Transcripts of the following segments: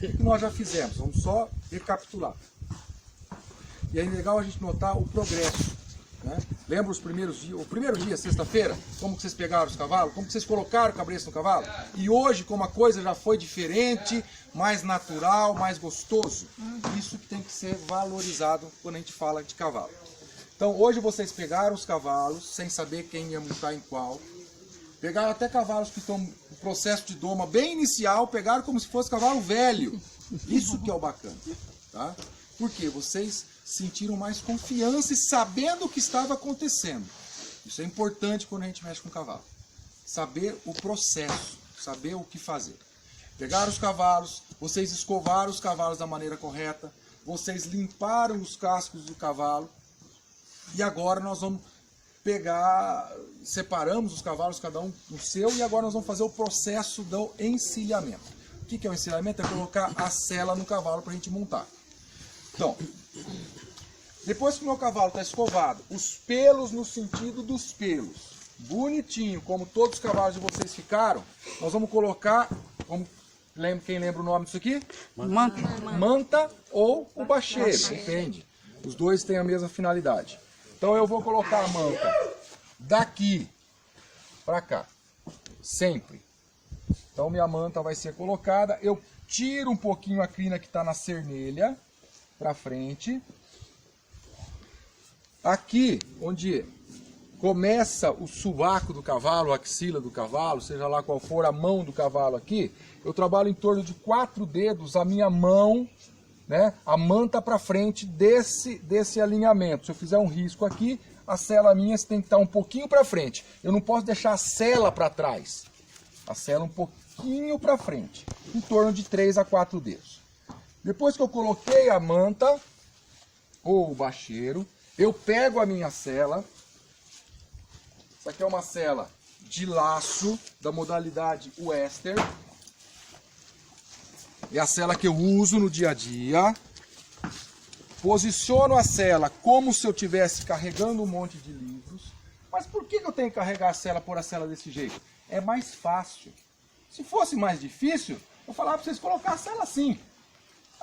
que nós já fizemos. Vamos só recapitular. E é legal a gente notar o progresso, né? Lembra os primeiros dias, o primeiro dia, sexta-feira, como que vocês pegaram os cavalos, como que vocês colocaram o cabresto no cavalo? E hoje, como a coisa já foi diferente, mais natural, mais gostoso, isso que tem que ser valorizado quando a gente fala de cavalo. Então hoje vocês pegaram os cavalos, sem saber quem ia montar em qual, pegaram até cavalos que estão no processo de doma bem inicial, pegaram como se fosse cavalo velho. Isso que é o bacana, tá? Porque vocês sentiram mais confiança e sabendo o que estava acontecendo. Isso é importante quando a gente mexe com o cavalo. Saber o processo, saber o que fazer. Pegaram os cavalos, vocês escovaram os cavalos da maneira correta, vocês limparam os cascos do cavalo, e agora nós vamos pegar, separamos os cavalos, cada um no seu, e agora nós vamos fazer o processo do encilhamento. O que é o encilhamento? É colocar a sela no cavalo para a gente montar. Então, depois que o meu cavalo está escovado, os pelos no sentido dos pelos, bonitinho, como todos os cavalos de vocês ficaram, nós vamos colocar, quem lembra o nome disso aqui? Manta. Manta ou o bacheiro, depende. Os dois têm a mesma finalidade. Então eu vou colocar a manta daqui para cá, sempre. Então minha manta vai ser colocada, eu tiro um pouquinho a crina que está na cernelha para frente. Aqui, onde começa o sovaco do cavalo, a axila do cavalo, seja lá qual for a mão do cavalo aqui, eu trabalho em torno de 4 dedos a minha mão, né, a manta para frente desse alinhamento. Se eu fizer um risco aqui, a sela minha tem que estar um pouquinho para frente. Eu não posso deixar a sela para trás. A sela um pouquinho para frente, em torno de 3 a 4 dedos. Depois que eu coloquei a manta, ou o bacheiro, eu pego a minha sela. Essa aqui é uma sela de laço, da modalidade Western. É a sela que eu uso no dia a dia. Posiciono a sela como se eu estivesse carregando um monte de livros. Mas por que eu tenho que carregar a sela, pôr a sela desse jeito? É mais fácil. Se fosse mais difícil, eu falava para vocês colocar a sela assim.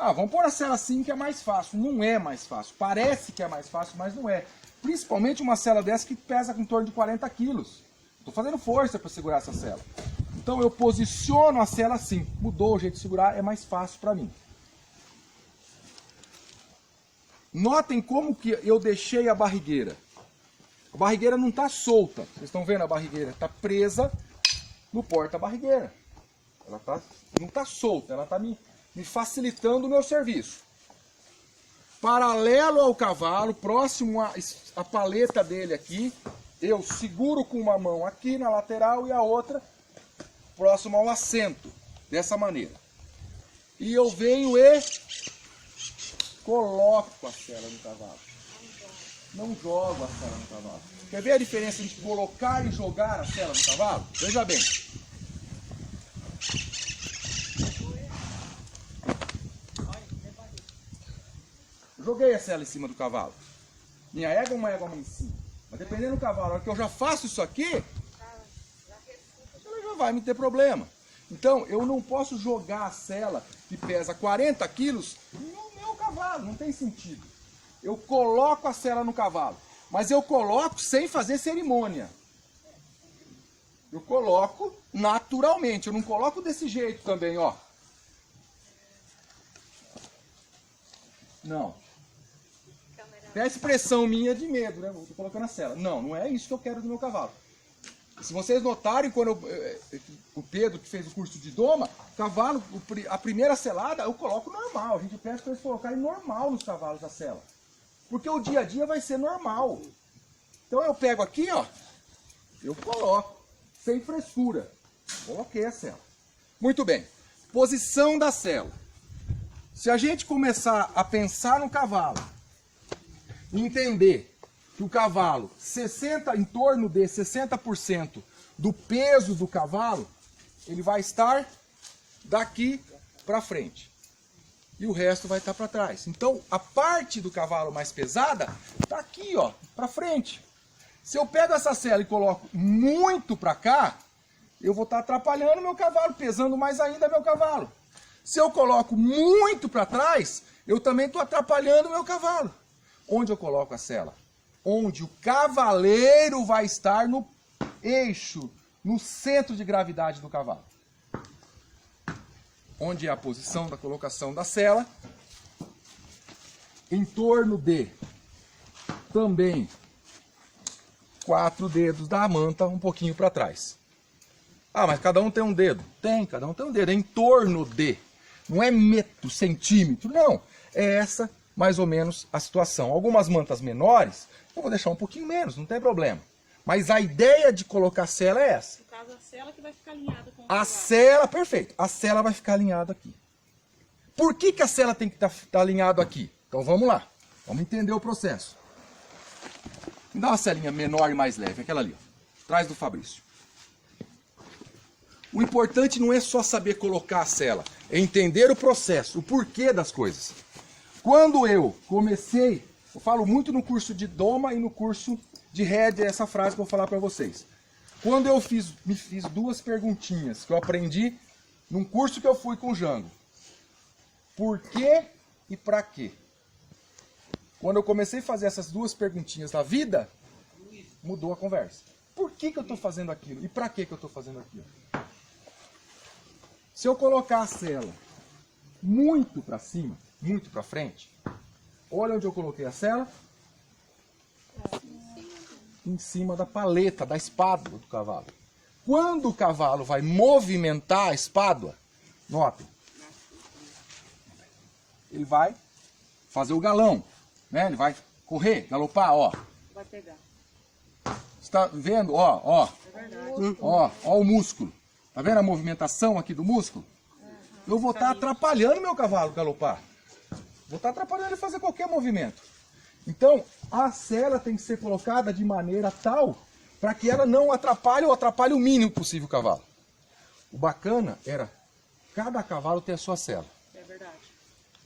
Ah, vamos pôr a sela assim que é mais fácil. Não é mais fácil. Parece que é mais fácil, mas não é. Principalmente uma sela dessa que pesa em torno de 40 quilos. Estou fazendo força para segurar essa sela. Então eu posiciono a sela assim. Mudou o jeito de segurar, é mais fácil para mim. Notem como que eu deixei a barrigueira. A barrigueira não está solta. Vocês estão vendo a barrigueira? Está presa no porta-barrigueira. Ela não está solta, ela está me facilitando o meu serviço. Paralelo ao cavalo, próximo à paleta dele aqui, eu seguro com uma mão aqui na lateral e a outra próximo ao assento, dessa maneira. E eu venho e coloco a sela no cavalo. Não jogo a sela no cavalo. Quer ver a diferença entre colocar e jogar a sela no cavalo? Veja bem. Joguei a sela em cima do cavalo. Minha égua é uma égua em cima. Mas dependendo do cavalo, na hora que eu já faço isso aqui, ela já vai me ter problema. Então, eu não posso jogar a sela que pesa 40 quilos no meu cavalo. Não tem sentido. Eu coloco a sela no cavalo. Mas eu coloco sem fazer cerimônia. Eu coloco naturalmente. Eu não coloco desse jeito também, ó. Não. Tem a expressão minha de medo, né? Estou colocando a sela. Não, não é isso que eu quero do meu cavalo. Se vocês notarem, quando o Pedro, que fez o curso de doma, cavalo, a primeira selada eu coloco normal. A gente pede para eles colocarem normal nos cavalos a sela. Porque o dia a dia vai ser normal. Então eu pego aqui, ó, eu coloco, sem frescura. Coloquei a sela. Muito bem. Posição da sela. Se a gente começar a pensar no cavalo, entender que o cavalo, em torno de 60% do peso do cavalo, ele vai estar daqui para frente. E o resto vai estar para trás. Então, a parte do cavalo mais pesada está aqui, ó, para frente. Se eu pego essa sela e coloco muito para cá, eu vou estar atrapalhando meu cavalo, pesando mais ainda meu cavalo. Se eu coloco muito para trás, eu também estou atrapalhando o meu cavalo. Onde eu coloco a sela? Onde o cavaleiro vai estar no eixo, no centro de gravidade do cavalo. Onde é a posição da colocação da sela? Em torno de também 4 dedos da manta, um pouquinho para trás. Ah, mas cada um tem um dedo. Tem, cada um tem um dedo. É em torno de. Não é metro, centímetro, não. É essa, mais ou menos, a situação. Algumas mantas menores, eu vou deixar um pouquinho menos, não tem problema. Mas a ideia de colocar a sela é essa. No caso, a sela que vai ficar alinhada com o A sela, perfeito. A sela vai ficar alinhada aqui. Por que que a sela tem que estar alinhada aqui? Então vamos lá. Vamos entender o processo. Me dá uma selinha menor e mais leve, aquela ali, ó, atrás do Fabrício. O importante não é só saber colocar a sela, é entender o processo, o porquê das coisas. Quando eu comecei, eu falo muito no curso de doma e no curso de rédea, essa frase que eu vou falar para vocês. Quando eu me fiz 2 perguntinhas que eu aprendi num curso que eu fui com o Jango. Por quê e para quê? Quando eu comecei a fazer essas 2 perguntinhas na vida, mudou a conversa. Por que que eu estou fazendo aquilo? E para que que eu estou fazendo aquilo? Se eu colocar a sela muito para cima, muito para frente, olha onde eu coloquei a sela. Em cima da paleta, da espádua do cavalo. Quando o cavalo vai movimentar a espádua, notem, ele vai fazer o galão, né? Ele vai correr, galopar, ó. Vai pegar. Está vendo? Ó. É verdade. Ó o músculo. Tá vendo a movimentação aqui do músculo? Eu vou estar atrapalhando meu cavalo galopar. Vou estar atrapalhando ele fazer qualquer movimento. Então, a sela tem que ser colocada de maneira tal para que ela não atrapalhe ou atrapalhe o mínimo possível o cavalo. O bacana era cada cavalo ter a sua sela. É verdade.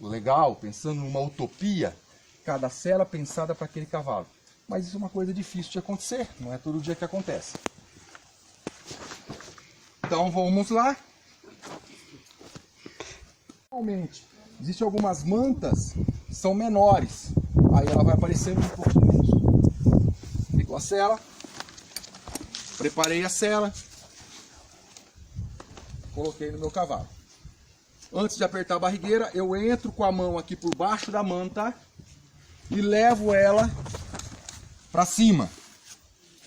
O legal, pensando numa utopia, cada sela pensada para aquele cavalo. Mas isso é uma coisa difícil de acontecer, não é todo dia que acontece. Então vamos lá. Normalmente, existem algumas mantas que são menores. Aí ela vai aparecendo um pouquinho menos. Pegou a sela. Preparei a sela. Coloquei no meu cavalo. Antes de apertar a barrigueira, eu entro com a mão aqui por baixo da manta e levo ela para cima.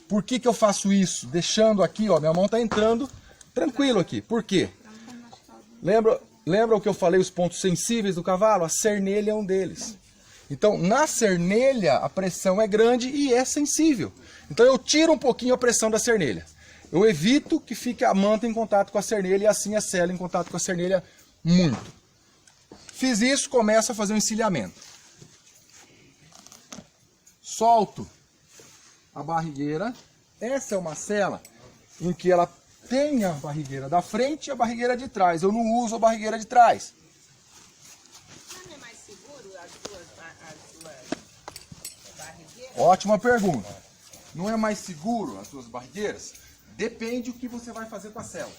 Por que que eu faço isso? Deixando aqui, ó, minha mão está entrando tranquilo aqui. Por quê? Lembra o que eu falei, os pontos sensíveis do cavalo? A cernelha é um deles. Então, na cernelha, a pressão é grande e é sensível. Então, eu tiro um pouquinho a pressão da cernelha. Eu evito que fique a manta em contato com a cernelha e assim a sela em contato com a cernelha muito. Fiz isso, começo a fazer um encilhamento. Solto a barrigueira. Essa é uma sela em que ela tem a barrigueira da frente e a barrigueira de trás. Eu não uso a barrigueira de trás. Não é mais seguro as duas barrigueiras? Ótima pergunta. Não é mais seguro as suas barrigueiras? Depende do que você vai fazer com a sela.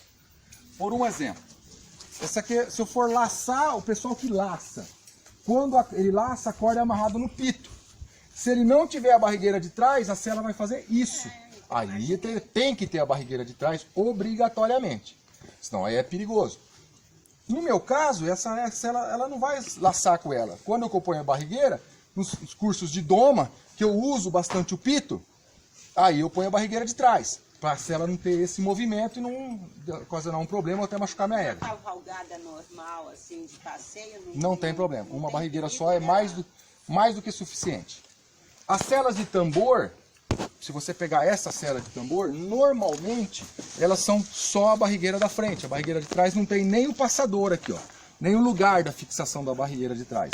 Por um exemplo, essa aqui, se eu for laçar, o pessoal que laça, quando ele laça, a corda é amarrada no pito. Se ele não tiver a barrigueira de trás, a sela vai fazer isso. Aí tem que ter a barrigueira de trás obrigatoriamente. Senão aí é perigoso. No meu caso, essa sela ela não vai laçar com ela. Quando eu ponho a barrigueira, nos cursos de doma, que eu uso bastante o pito, aí eu ponho a barrigueira de trás. Para a sela não ter esse movimento e não ocasionar um problema ou até machucar minha égua. Cavalgada normal, assim, de passeio? Não tem problema. Uma barrigueira só é mais do que suficiente. As selas de tambor, se você pegar essa sela de tambor, normalmente elas são só a barrigueira da frente. A barrigueira de trás não tem nem o passador aqui, ó, nem o lugar da fixação da barrigueira de trás.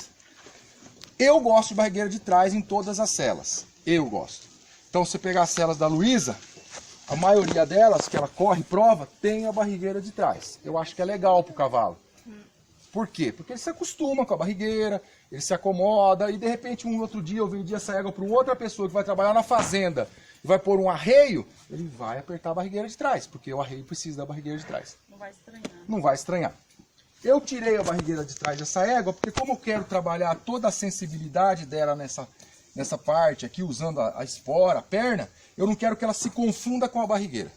Eu gosto de barrigueira de trás em todas as selas. Eu gosto. Então, se você pegar as selas da Luísa, a maioria delas, que ela corre prova, tem a barrigueira de trás. Eu acho que é legal para o cavalo. Por quê? Porque ele se acostuma com a barrigueira, ele se acomoda e de repente um outro dia eu vendi essa égua para uma outra pessoa que vai trabalhar na fazenda e vai pôr um arreio, ele vai apertar a barrigueira de trás, porque o arreio precisa da barrigueira de trás. Não vai estranhar. Não vai estranhar. Eu tirei a barrigueira de trás dessa égua, porque como eu quero trabalhar toda a sensibilidade dela nessa parte aqui, usando a espora, a perna, eu não quero que ela se confunda com a barrigueira.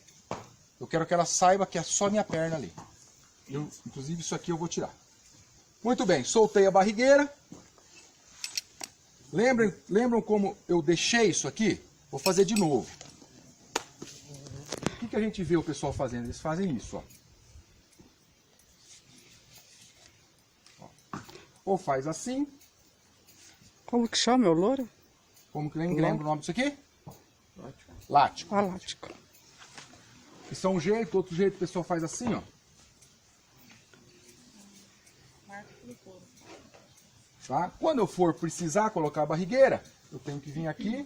Eu quero que ela saiba que é só minha perna ali. Inclusive isso aqui eu vou tirar. Muito bem, soltei a barrigueira. Lembram como eu deixei isso aqui? Vou fazer de novo. O que a gente vê o pessoal fazendo? Eles fazem isso, ó. Ou faz assim. Como que chama, o louro? Como que lembra o nome disso aqui? Lático. Ah, lático. Isso é um jeito, outro jeito o pessoal faz assim, ó. Tá? Quando eu for precisar colocar a barrigueira, eu tenho que vir aqui,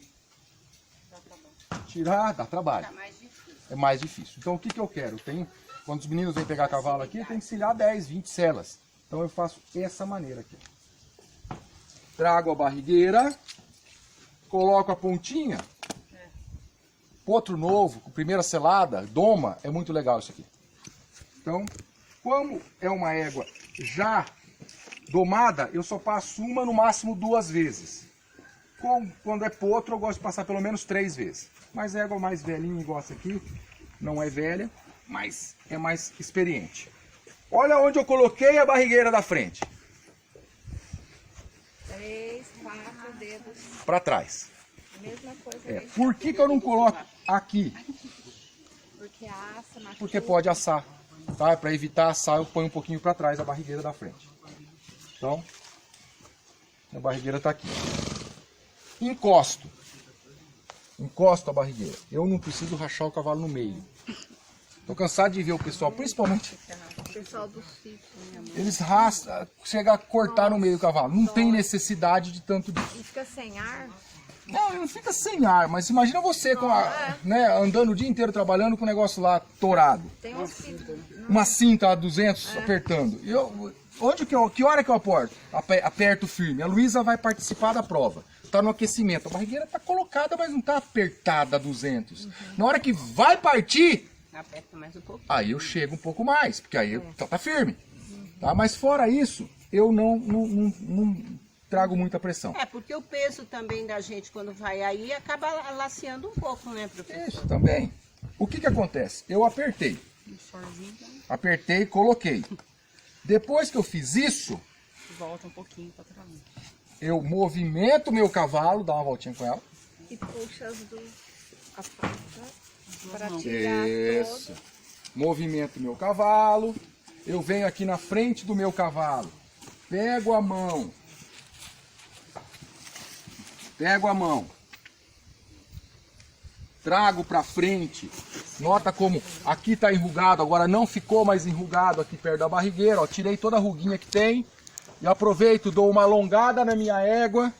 tirar, dá trabalho. Tá mais difícil. É mais difícil. Então o que eu quero? Quando os meninos vêm pegar cavalo aqui, tem que encilhar 10, 20 celas. Então eu faço essa maneira aqui. Trago a barrigueira, coloco a pontinha. Potro novo, com primeira selada, doma, é muito legal isso aqui. Então, como é uma égua já domada, eu só passo uma, no máximo 2 vezes. Quando é potro, eu gosto de passar pelo menos 3 vezes. Mas égua mais velhinha, igual essa aqui, não é velha, mas é mais experiente. Olha onde eu coloquei a barrigueira da frente. 3, 4 dedos. Para trás. Mesma coisa. Por que eu não coloco aqui? Porque assa, machuca. Porque pode assar. Tá? Para evitar assar, eu ponho um pouquinho para trás a barrigueira da frente. Então, a barrigueira está aqui. Encosto a barrigueira. Eu não preciso rachar o cavalo no meio. Estou cansado de ver o pessoal, principalmente, O pessoal do sítio, minha mãe. eles chegam a cortar no meio do cavalo. Não tem necessidade de tanto disso. E fica sem ar. Não fica sem ar, mas imagina você andando o dia inteiro trabalhando com o negócio lá torado. Tem uns que... Uma cinta a 200 apertando. Que hora que eu aperto firme? A Luísa vai participar da prova. Está no aquecimento. A barrigueira está colocada, mas não está apertada a 200. Na hora que vai partir, Aperta mais um pouco. aí eu chego um pouco mais, porque aí tá firme. Tá? Mas fora isso, eu não trago muita pressão. É, porque o peso também da gente quando vai aí acaba laceando um pouco, né, professor? Isso também. O que acontece? Eu apertei. Apertei, coloquei. Depois que eu fiz isso, Volta um pouquinho para trás. eu movimento o meu cavalo, dá uma voltinha com ela. E puxa a ponta para tirar Isso. todo. Movimento meu cavalo. Eu venho aqui na frente do meu cavalo. Pego a mão. Trago para frente. Nota como aqui está enrugado, agora não ficou mais enrugado aqui perto da barrigueira. Ó, tirei toda a ruguinha que tem. E aproveito, dou uma alongada na minha égua.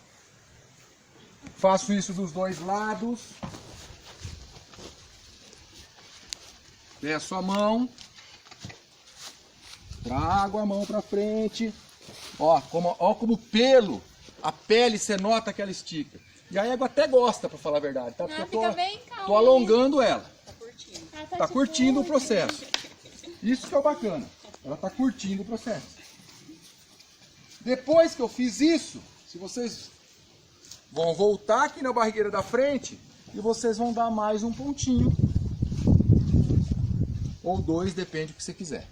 Faço isso dos 2 lados. Desço a mão. Trago a mão para frente. Ó como o pelo, a pele, você nota que ela estica. E a égua até gosta, para falar a verdade, tá? Porque eu tô alongando ela. Tá curtindo o processo. Isso que é o bacana. Ela tá curtindo o processo. Depois que eu fiz isso, se vocês vão voltar aqui na barrigueira da frente e vocês vão dar mais um pontinho. Ou 2, depende do que você quiser.